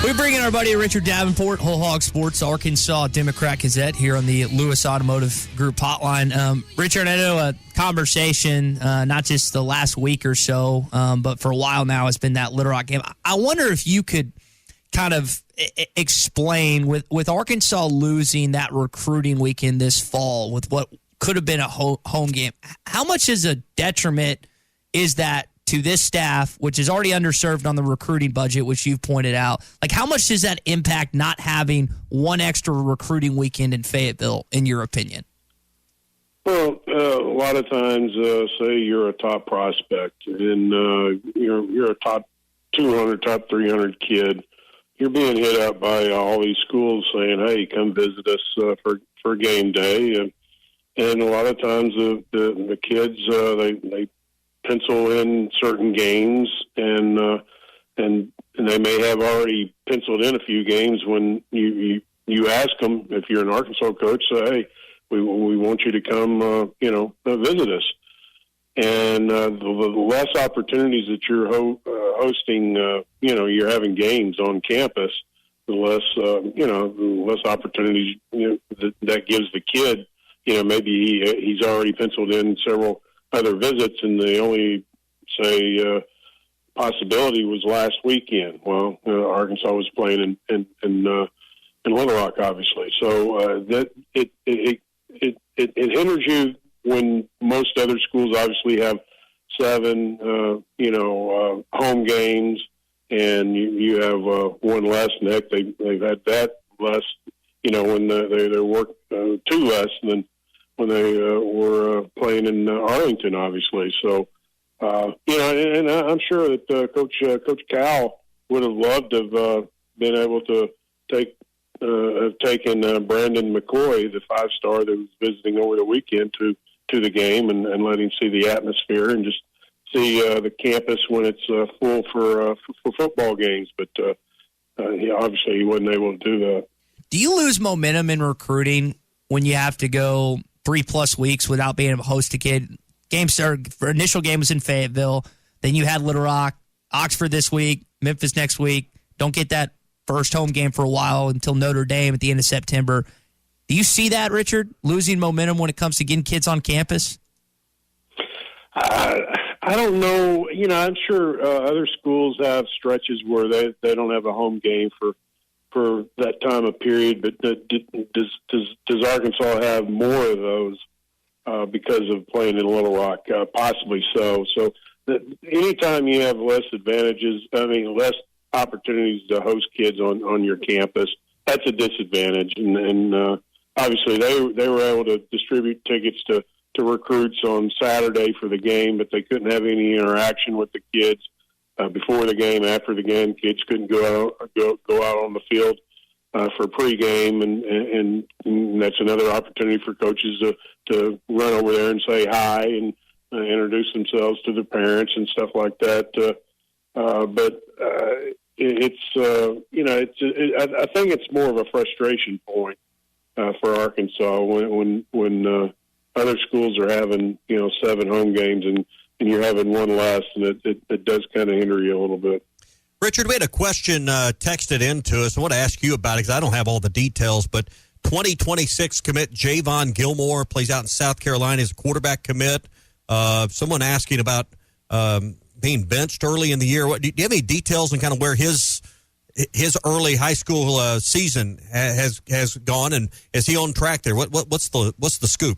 We bring in our buddy Richard Davenport, Whole Hog Sports, Arkansas Democrat-Gazette here on the Lewis Automotive Group hotline. Richard, I know a conversation, not just the last week or so, but for a while now has been that Little Rock game. I wonder if you could kind of explain, with Arkansas losing that recruiting weekend this fall with what could have been a home game, how much is a detriment is that to this staff, which is already underserved on the recruiting budget, which you've pointed out? Like, how much does that impact not having one extra recruiting weekend in Fayetteville, in your opinion? Well, a lot of times, say you're a top prospect and you're a top 200, top 300 kid. You're being hit up by all these schools saying, "Hey, come visit us for game day," and a lot of times the kids they pencil in certain games, and they may have already penciled in a few games when you ask them, if you're an Arkansas coach, say, "Hey, we want you to come, visit us." And the less opportunities that you're hosting, you're having games on campus, the less opportunities that gives the kid. Maybe he's already penciled in several other visits, and the only possibility was last weekend. Well, Arkansas was playing in Little Rock, obviously, so that it hinders you when most other schools obviously have 7 home games, and you have one less. And heck, they've had that less, when they work 2 less than when they were playing in Arlington, obviously. So, and I'm sure that Coach Cal would have loved to have been able to have taken Brandon McCoy, the 5-star that was visiting over the weekend, to the game and let him see the atmosphere and just see the campus when it's full for football games. But obviously he wasn't able to do that. Do you lose momentum in recruiting when you have to go 3+ weeks without being able to host a kid? Game started, for initial game was in Fayetteville. Then you had Little Rock, Oxford this week, Memphis next week. Don't get that first home game for a while until Notre Dame at the end of September. Do you see that, Richard, losing momentum when it comes to getting kids on campus? I don't know. I'm sure other schools have stretches where they don't have a home game for that time of period, but does Arkansas have more of those because of playing in Little Rock? Possibly so. So anytime you have less opportunities to host kids on your campus, that's a disadvantage. And obviously they were able to distribute tickets to recruits on Saturday for the game, but they couldn't have any interaction with the kids before the game, after the game. Kids couldn't go out on the field for pregame, and that's another opportunity for coaches to run over there and say hi and introduce themselves to their parents and stuff like that. But I think it's more of a frustration point for Arkansas when other schools are having 7 home games and you're having one less, and it does kind of hinder you a little bit. Richard, we had a question texted in to us. I want to ask you about it because I don't have all the details, but 2026 commit Javon Gilmore plays out in South Carolina as a quarterback commit. Someone asking about being benched early in the year. Do you have any details on kind of where his early high school season has gone, and is he on track there? What's the scoop?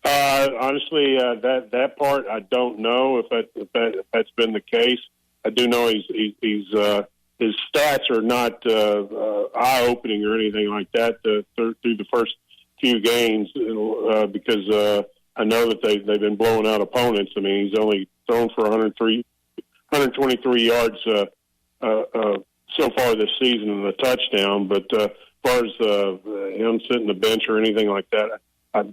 Honestly, that part I don't know if that's been the case. I do know he's his stats are not eye-opening or anything like that through the first few games because I know that they've been blowing out opponents. I mean, he's only thrown for 123 yards so far this season and a touchdown. But as far as him sitting the bench or anything like that,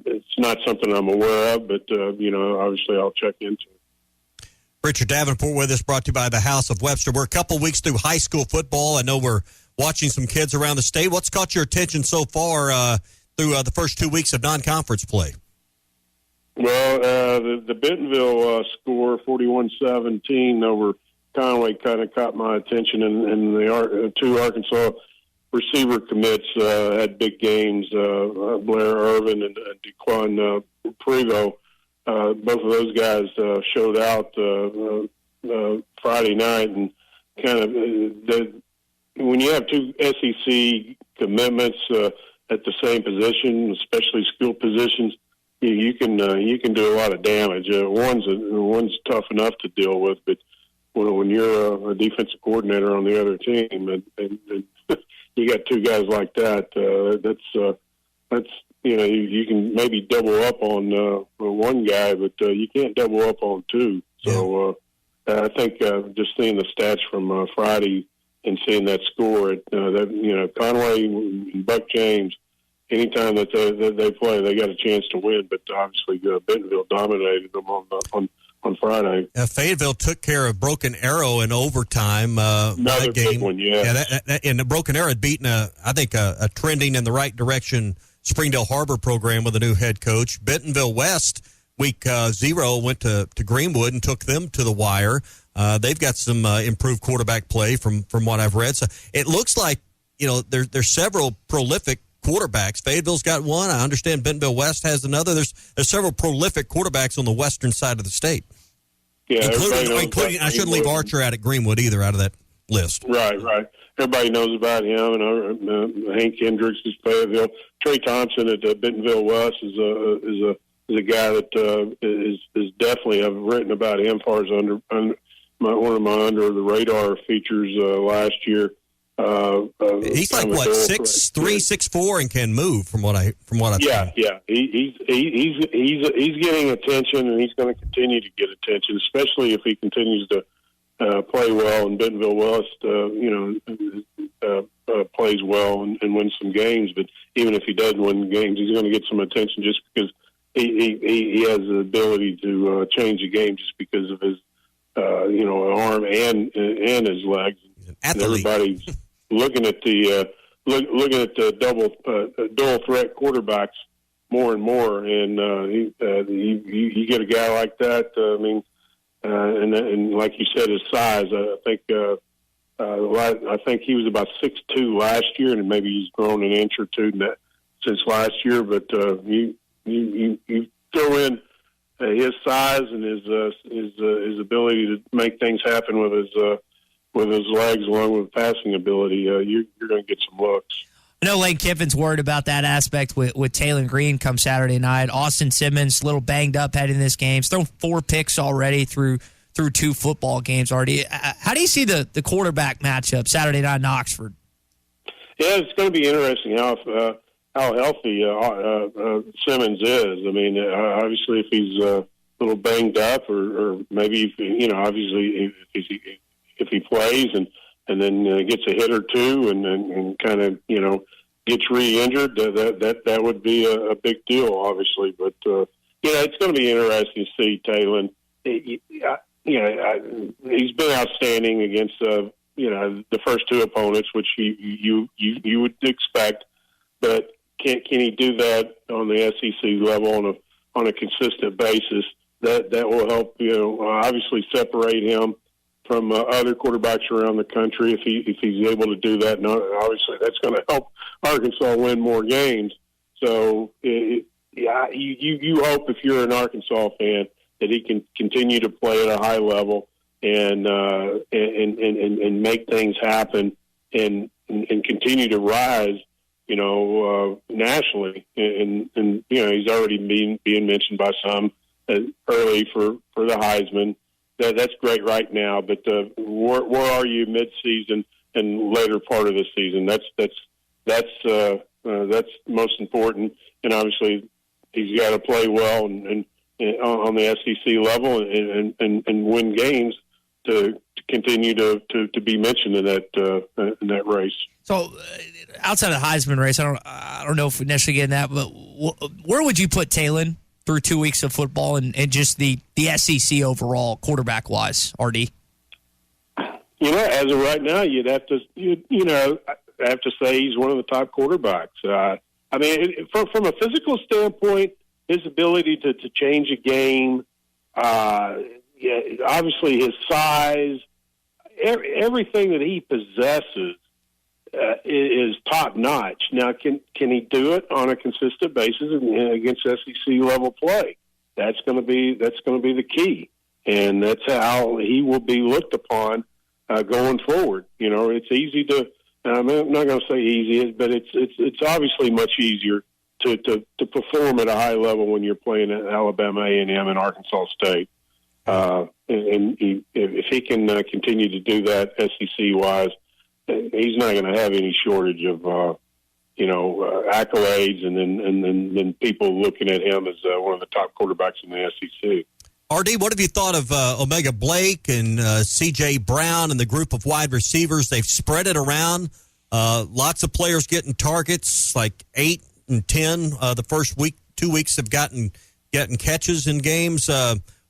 it's not something I'm aware of. But obviously, I'll check into it. Richard Davenport with us, brought to you by the House of Webster. We're a couple weeks through high school football. I know we're watching some kids around the state. What's caught your attention so far through the first 2 weeks of non-conference play? Well, the Bentonville score, 41-17 over Conway kind of caught my attention, and the two Arkansas receiver commits had big games. Blair Irvin and DeQuan Privo. Both of those guys showed out Friday night, and kind of when you have two SEC commitments at the same position, especially skill positions, you can do a lot of damage. One's tough enough to deal with, but when you're a defensive coordinator on the other team, and you got two guys like that, that's you can maybe double up on one guy, but you can't double up on two. So I think just seeing the stats from Friday and seeing that score, Conway and Buck James, anytime that they play, they got a chance to win. But obviously, Bentonville dominated them on Friday. Fayetteville took care of Broken Arrow in overtime. Another big one, yeah. And the Broken Arrow had beaten a trending in the right direction Springdale Harbor program with a new head coach. Bentonville West, week 0, went to Greenwood and took them to the wire. They've got some improved quarterback play from what I've read. So it looks like, there's several prolific quarterbacks. Fayetteville's got one. I understand Bentonville West has another. There's several prolific quarterbacks on the western side of the state. Yeah, including I shouldn't leave Archer out at Greenwood either out of that list. Right. Everybody knows about him, and Hank Hendricks is Fayetteville. Trey Thompson at Bentonville West is a guy that is definitely, I've written about him as far as one of my under the radar features last year. He's like what 6'3", 6'4", and can move from what I yeah. He's getting attention, and he's going to continue to get attention, especially if he continues to play well. And Bentonville West, plays well and wins some games. But even if he doesn't win games, he's going to get some attention just because he has the ability to change the game just because of his arm and his legs. And everybody's looking at the dual threat quarterbacks more and more, and you get a guy like that. And like you said, his size. I think he was about 6'2" last year, and maybe he's grown an inch or two since last year. But you throw in his size and his ability to make things happen with his legs, along with passing ability, you're going to get some looks. I know Lane Kiffin's worried about that aspect with Taylen Green come Saturday night. Austin Simmons, a little banged up heading this game. He's thrown 4 picks already through 2 football games already. How do you see the quarterback matchup Saturday night in Oxford? Yeah, it's going to be interesting how healthy Simmons is. I mean, obviously, if he's a little banged up, or maybe obviously if he plays and then gets a hit or two and kind of gets re-injured, that would be a big deal, obviously. But it's going to be interesting to see Taylen. He's been outstanding against the first 2 opponents, which you would expect. But can he do that on the SEC level on a consistent basis? That will help obviously separate him from other quarterbacks around the country if he's able to do that. And obviously, that's going to help Arkansas win more games. So, you hope if you're an Arkansas fan that he can continue to play at a high level and make things happen and continue to rise, nationally. And he's already being mentioned by some early for the Heisman. That's great right now, but where are you mid-season and later part of the season? That's most important. And obviously, he's got to play well and on the SEC level and win games to continue to be mentioned in that race. So, outside of the Heisman race, I don't know if we necessarily get in that, but where would you put Taylen through 2 weeks of football and just the SEC overall, quarterback-wise, RD? As of right now, you'd have to say he's one of the top quarterbacks. From a physical standpoint, his ability to change a game, obviously his size, everything that he possesses is top notch. Now, can he do it on a consistent basis against SEC level play? That's going to be the key, and that's how he will be looked upon going forward. It's easy to. I'm not going to say easy, but it's obviously much easier to perform at a high level when you're playing at Alabama, A&M, and Arkansas State. If he can continue to do that SEC-wise, he's not going to have any shortage of accolades and then people looking at him as one of the top quarterbacks in the SEC. RD, what have you thought of Omega Blake and C.J. Brown and the group of wide receivers? They've spread it around. Lots of players getting targets, like 8 and 10. The first 2 weeks have getting catches in games.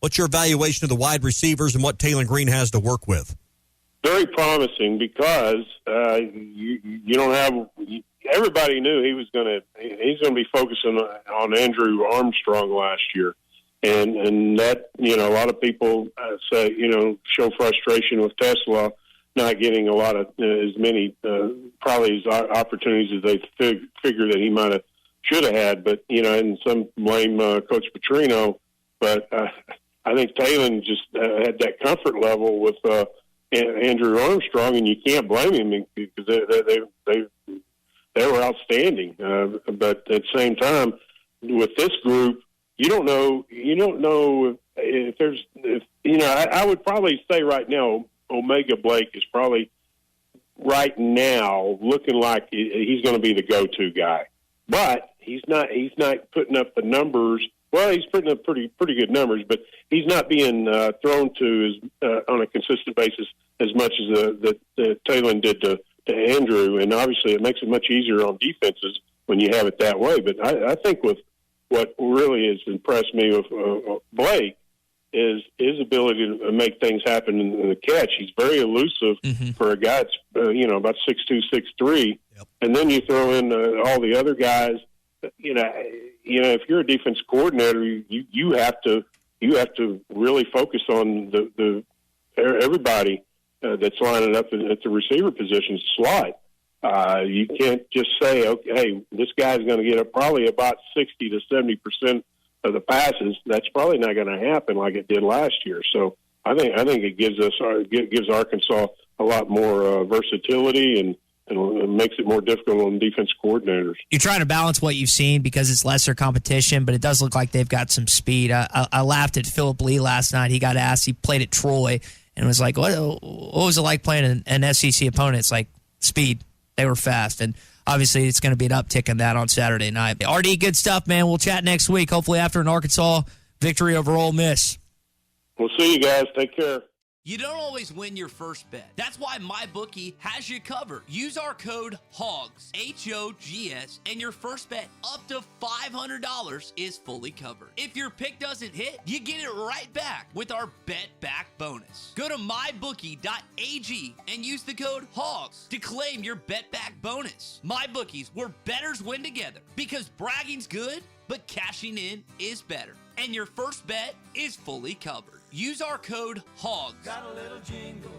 What's your evaluation of the wide receivers and what Taylen Green has to work with? Very promising because you don't have. Everybody knew he's going to be focusing on Andrew Armstrong last year. And that, a lot of people say, show frustration with Tesla not getting a lot of as many probably as opportunities as they figure that he should have had. But, and some blame Coach Petrino. But I think Taylen just had that comfort level with Andrew Armstrong, and you can't blame him because they were outstanding. But at the same time, with this group, you don't know if there's, I would probably say right now, Omega Blake is probably right now looking like he's going to be the go-to guy, but he's not putting up the numbers. Well, he's putting up pretty good numbers, but he's not being thrown to on a consistent basis as much as the Taylen did to Andrew, and obviously it makes it much easier on defenses when you have it that way. But I think with what really has impressed me with Blake is his ability to make things happen in the catch. He's very elusive for a guy that's about 6'2", 6'3", yep. And then you throw in all the other guys. If you're a defense coordinator, you have to really focus on the everybody that's lining up at the receiver position slot. You can't just say, okay, hey, this guy's going to get probably about 60 to 70% of the passes. That's probably not going to happen like it did last year. So I think it gives Arkansas a lot more versatility and makes it more difficult on defense coordinators. You're trying to balance what you've seen because it's lesser competition, but it does look like they've got some speed. I laughed at Phillip Lee last night. He got asked, he played at Troy, and was like, what was it like playing an SEC opponent? It's like speed. They were fast, and obviously it's going to be an uptick in that on Saturday night. RD, good stuff, man. We'll chat next week, hopefully after an Arkansas victory over Ole Miss. We'll see you guys. Take care. You don't always win your first bet. That's why MyBookie has you covered. Use our code HOGS, H-O-G-S, and your first bet up to $500 is fully covered. If your pick doesn't hit, you get it right back with our Bet Back bonus. Go to MyBookie.ag and use the code HOGS to claim your Bet Back bonus. MyBookie's, where bettors win together, because bragging's good, but cashing in is better. And your first bet is fully covered. Use our code HOGS. Got a little jingle